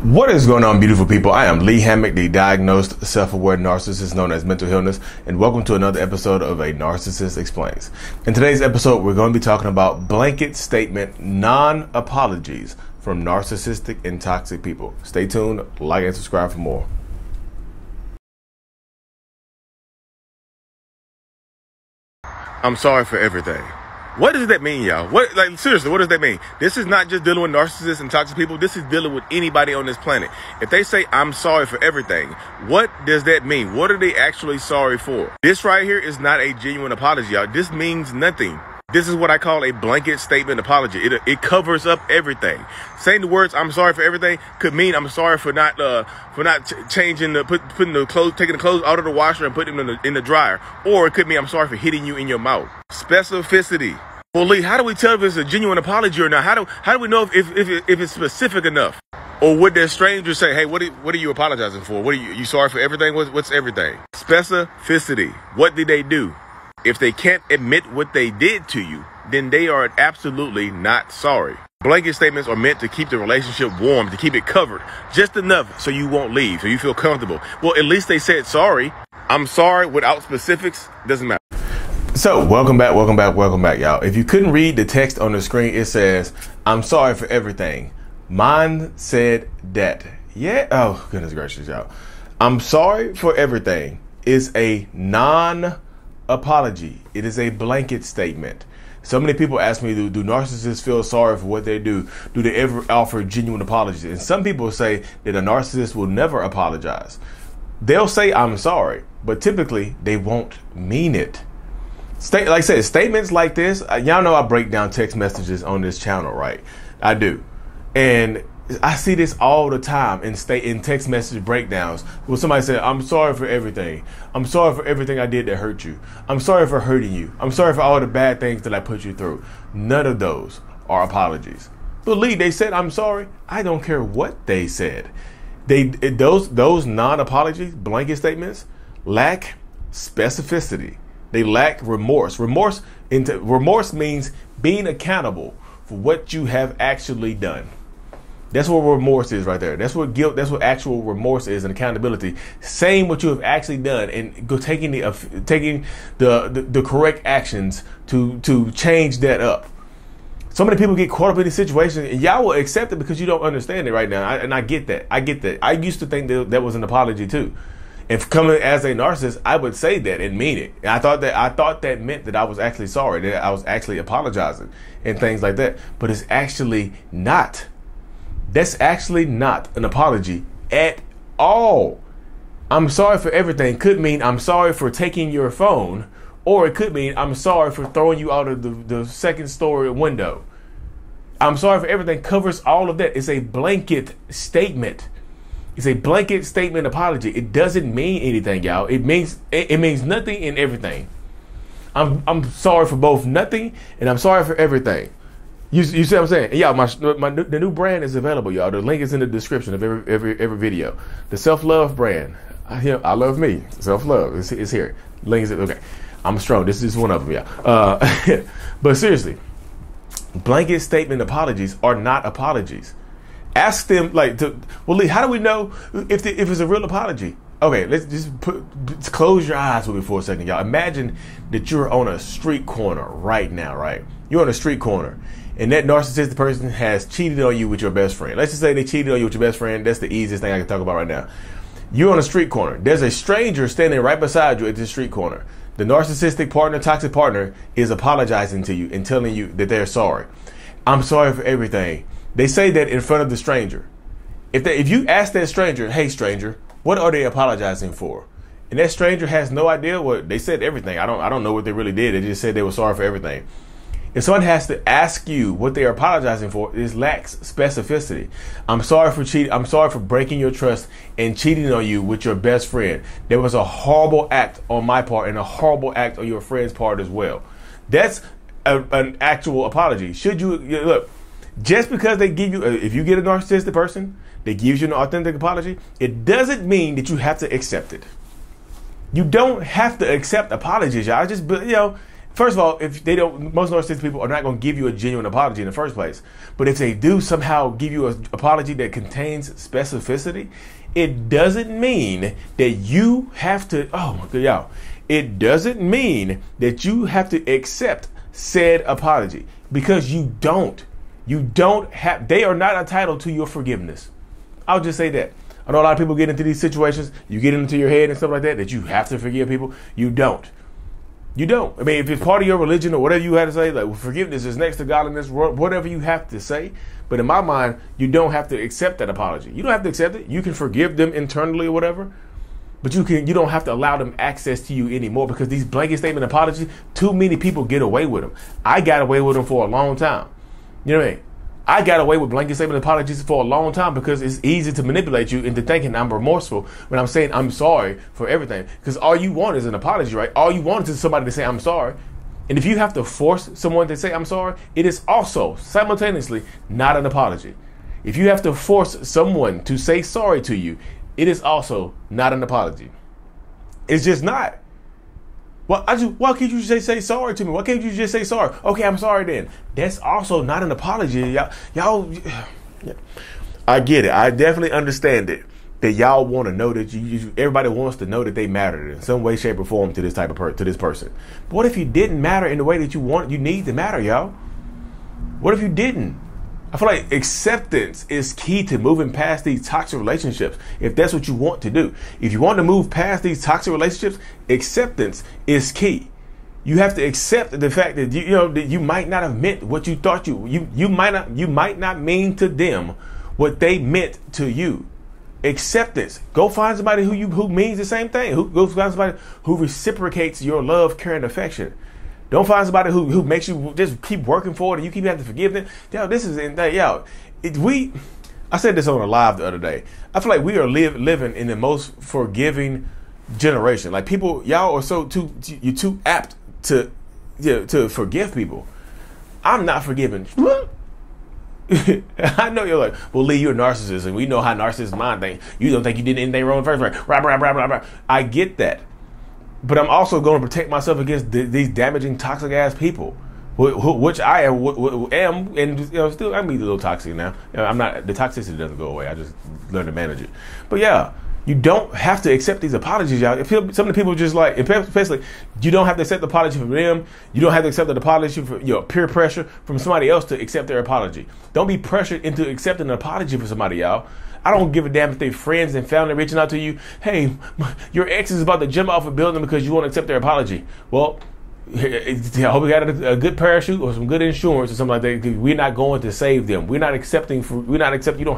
What is going on, beautiful people? I am Lee Hammock, the diagnosed self-aware narcissist known as mental illness, and welcome to another episode of A Narcissist Explains. In today's episode, we're going to be talking about blanket statement non-apologies from narcissistic and toxic people. Stay tuned, like and subscribe for more. I'm sorry for everything. What does that mean, y'all? Seriously, what does that mean? This is not just dealing with narcissists and toxic people. This is dealing with anybody on this planet. If they say, I'm sorry for everything, what does that mean? What are they actually sorry for? This right here is not a genuine apology, y'all. This means nothing. This is what I call a blanket statement apology. It covers up everything. Saying the words "I'm sorry for everything" could mean I'm sorry for not changing taking the clothes out of the washer and putting them in the dryer, or it could mean I'm sorry for hitting you in your mouth. Specificity. Well, Lee, how do we tell if it's a genuine apology or not? How do we know if it's specific enough? Or would that stranger say, "Hey, what are you apologizing for? What are you sorry for everything? What's everything?" Specificity. What did they do? If they can't admit what they did to you, then they are absolutely not sorry. Blanket statements are meant to keep the relationship warm, to keep it covered, just enough so you won't leave, so you feel comfortable. Well, at least they said sorry. I'm sorry without specifics doesn't matter. So welcome back, y'all. If you couldn't read the text on the screen, it says, I'm sorry for everything. Mine said that. Yeah. Oh, goodness gracious, y'all. I'm sorry for everything is a non-apology. It is a blanket statement. So many people ask me, do narcissists feel sorry for what they do? Do they ever offer genuine apologies? And some people say that a narcissist will never apologize. They'll say, I'm sorry, but typically they won't mean it. Like I said, statements like this, y'all know I break down text messages on this channel, right? I do. And I see this all the time in text message breakdowns where somebody said, I'm sorry for everything. I'm sorry for everything I did that hurt you. I'm sorry for hurting you. I'm sorry for all the bad things that I put you through. None of those are apologies. But Lee, they said, I'm sorry. I don't care what they said. Those non-apologies, blanket statements, lack specificity. They lack remorse. Remorse means being accountable for what you have actually done. That's what remorse is right there. That's what guilt, that's what actual remorse is, and accountability. Saying what you have actually done and taking the correct actions to change that up. So many people get caught up in these situations, and y'all will accept it because you don't understand it right now. And I get that. I used to think that was an apology too. And coming as a narcissist, I would say that and mean it. And I thought that meant that I was actually sorry, that I was actually apologizing and things like that. But it's actually not. That's actually not an apology at all. I'm sorry for everything could mean I'm sorry for taking your phone, or it could mean I'm sorry for throwing you out of the second story window. I'm sorry for everything covers all of that. It's a blanket statement. It's a blanket statement apology. It doesn't mean anything, y'all. It means nothing and everything. I'm sorry for both nothing and I'm sorry for everything. You see what I'm saying? Yeah, the new brand is available, y'all. The link is in the description of every video. The self-love brand. I love me. Self-love is here. Link is okay. I'm strong. This is one of them, yeah. But seriously, blanket statement apologies are not apologies. Ask them Lee, how do we know if it's a real apology? Okay, let's just close your eyes with me for a second, y'all. Imagine that you're on a street corner right now, right? You're on a street corner, and that narcissistic person has cheated on you with your best friend. Let's just say they cheated on you with your best friend. That's the easiest thing I can talk about right now. You're on a street corner. There's a stranger standing right beside you at this street corner. The narcissistic partner, toxic partner, is apologizing to you and telling you that they're sorry. I'm sorry for everything. They say that in front of the stranger. If you ask that stranger, hey stranger, what are they apologizing for? And that stranger has no idea what they said. Everything. I don't know what they really did. They just said they were sorry for everything. If someone has to ask you what they are apologizing for, it lacks specificity. I'm sorry for cheating. I'm sorry for breaking your trust and cheating on you with your best friend. There was a horrible act on my part and a horrible act on your friend's part as well. That's an actual apology. Should you look? Just because they give you, if you get a narcissistic person that gives you an authentic apology, it doesn't mean that you have to accept it. You don't have to accept apologies, y'all. Just, First of all, if they don't, most narcissistic people are not going to give you a genuine apology in the first place. But if they do somehow give you an apology that contains specificity, it doesn't mean that you have to, oh my God, y'all. It doesn't mean that you have to accept said apology, because you don't. You don't have, they are not entitled to your forgiveness. I'll just say that. I know a lot of people get into these situations, you get into your head and stuff like that you have to forgive people. You don't. You don't. I mean, if it's part of your religion or whatever you had to say, like, well, forgiveness is next to godliness, whatever you have to say. But in my mind, you don't have to accept that apology. You don't have to accept it. You can forgive them internally or whatever. But you don't have to allow them access to you anymore, because these blanket statement apologies, too many people get away with them. I got away with them for a long time. You know what I mean? I got away with blanket statement apologies for a long time because it's easy to manipulate you into thinking I'm remorseful when I'm saying I'm sorry for everything. Because all you want is an apology, right? All you want is somebody to say I'm sorry. And if you have to force someone to say I'm sorry, it is also simultaneously not an apology. If you have to force someone to say sorry to you, it is also not an apology. It's just not. Well, why can't you just say sorry to me? Why can't you just say sorry? Okay, I'm sorry then. That's also not an apology. Y'all, I get it. I definitely understand it. That y'all want to know that everybody wants to know that they mattered in some way, shape, or form to this type of to this person. But what if you didn't matter in the way that you need to matter, y'all? What if you didn't? I feel like acceptance is key to moving past these toxic relationships. If that's what you want to do, if you want to move past these toxic relationships, acceptance is key. You have to accept the fact that that you might not have meant what you thought you might not mean to them what they meant to you. Acceptance. Go find somebody who means the same thing. Go find somebody who reciprocates your love, care, and affection. Don't find somebody who makes you just keep working for it and you keep having to forgive them. I said this on a live the other day. I feel like we are living in the most forgiving generation. Like y'all are you're too apt to forgive people. I'm not forgiving. I know you're like, well, Lee, you're a narcissist, and we know how narcissists mind things. You don't think you did anything wrong in the first place. Blah, blah, blah, blah, blah. I get that. But I'm also going to protect myself against these damaging, toxic ass people, which I am, and still I'm a little toxic now. I'm not. The toxicity doesn't go away. I just learn to manage it. But yeah, you don't have to accept these apologies, y'all. If some of the people just like, especially, you don't have to accept the apology from them. You don't have to accept the apology for peer pressure from somebody else to accept their apology. Don't be pressured into accepting an apology from somebody, y'all. I don't give a damn if they're friends and family reaching out to you. Hey, your ex is about to jump off a building because you won't accept their apology. Well, I hope you got a good parachute or some good insurance or something like that. We're not going to save them. You don't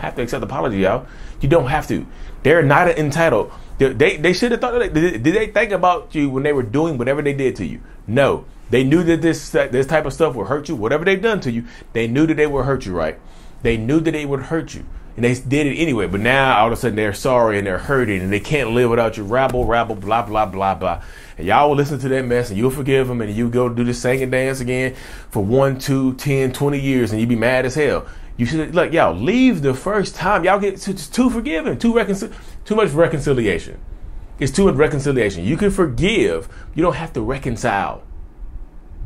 have to accept the apology, y'all. You don't have to. They're not entitled. They should have thought. Did they think about you when they were doing whatever they did to you? No. They knew that this type of stuff would hurt you. Whatever they've done to you, they knew that they would hurt you, right? They knew that they would hurt you. And they did it anyway. But now, all of a sudden, they're sorry and they're hurting and they can't live without you. Rabble, blah, blah, blah, blah. And y'all will listen to that mess and you'll forgive them and you go do the sing and dance again for 1, 2, 10, 20 years and you be mad as hell. You should, look, y'all, leave the first time. Y'all get too forgiving, too much reconciliation. It's too much reconciliation. You can forgive. You don't have to reconcile.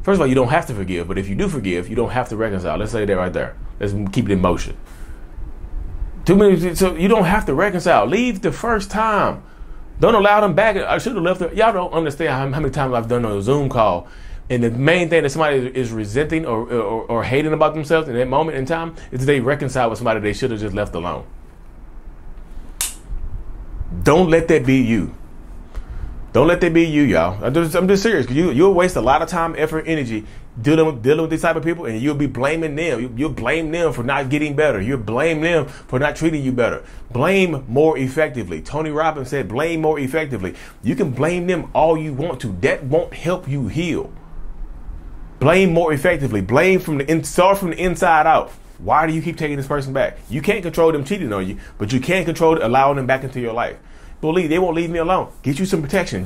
First of all, you don't have to forgive. But if you do forgive, you don't have to reconcile. Let's say that right there. Let's keep it in motion. So you don't have to reconcile. Leave the first time. Don't allow them back. I should have left. Y'all don't understand how many times I've done on a Zoom call, and the main thing that somebody is resenting or hating about themselves in that moment in time is that they reconcile with somebody they should have just left alone. Don't let that be you. Don't let that be you, y'all. I'm just serious. Because you'll waste a lot of time, effort, energy dealing with these type of people, and you'll be blaming them. You'll blame them for not getting better. You'll blame them for not treating you better. Blame more effectively. Tony Robbins said, blame more effectively. You can blame them all you want to. That won't help you heal. Blame more effectively. Blame start from the inside out. Why do you keep taking this person back? You can't control them cheating on you, but you can control allowing them back into your life. They won't leave me alone. Get you some protection.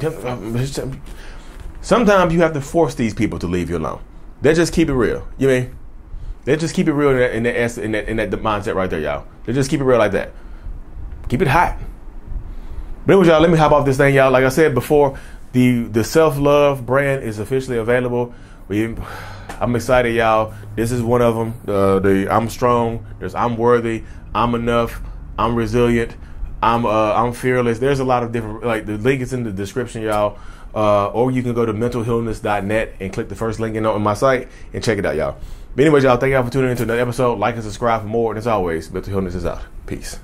Sometimes you have to force these people to leave you alone. They just keep it real. You mean? They just keep it real in that mindset right there, y'all. They just keep it real like that. Keep it hot. But anyway, y'all, let me hop off this thing, y'all. Like I said before, the self-love brand is officially available. I'm excited, y'all. This is one of them. The I'm strong. There's I'm worthy. I'm enough. I'm resilient. I'm fearless. There's a lot of different, like, the link is in the description, y'all. Or you can go to mentalhealness.net and click the first link on my site and check it out, y'all. But anyways, y'all, thank y'all for tuning into another episode. Like and subscribe for more. And as always, Mental Healness is out. Peace.